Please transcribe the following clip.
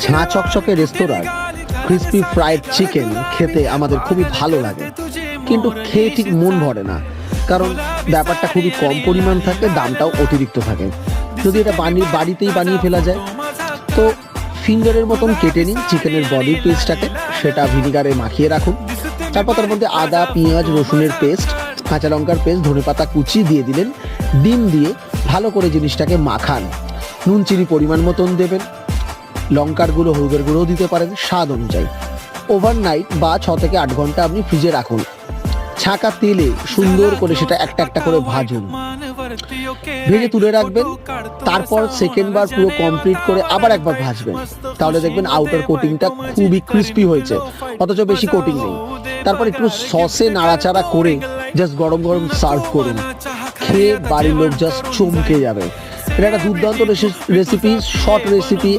ঝাঁ চকচকে রেস্তোরাঁর ক্রিস্পি ফ্রাইড চিকেন খেতে আমাদের খুবই ভালো লাগে, কিন্তু খেয়ে ঠিক মন ভরে না, কারণ ব্যাপারটা খুবই কম পরিমাণ থাকে, দামটাও অতিরিক্ত থাকে। যদি এটা বাড়িতেই বানিয়ে ফেলা যায় তো ফিঙ্গারের মতন কেটে নিন চিকেনের বডি পিসটাকে, সেটা ভিনিগারে মাখিয়ে রাখুন। তারপর তার মধ্যে আদা, পেঁয়াজ, রসুনের পেস্ট, কাঁচা লঙ্কার পেস্ট, ধনেপাতা কুচি দিয়ে দিলেন, ডিম দিয়ে ভালো করে জিনিসটাকে মাখান। নুন চিনি পরিমাণ মতন দেবেন, লঙ্কার গুঁড়ো, হলুদের গুঁড়োও দিতে পারেন স্বাদ অনুযায়ী। ওভারনাইট বা 6 থেকে 8 ঘন্টা আপনি ফ্রিজে রাখুন। ছাঁকা তেলে সুন্দর করে সেটা একটা একটা করে ভাজুন, ভেজে তুলে রাখবেন। তারপর সেকেন্ড বার পুরো কমপ্লিট করে আবার একবার ভাজবেন, তাহলে দেখবেন আউটার কোটিংটা খুবই ক্রিস্পি হয়েছে, অথচ বেশি কোটিং নেই। তারপর একটু সসে নাড়াচাড়া করে জাস্ট গরম গরম সার্ভ করুন, খেয়ে বাড়ির লোক জাস্ট চমকে যাবে। এটা একটা দুর্দান্ত রেসিপি, শর্ট রেসিপি,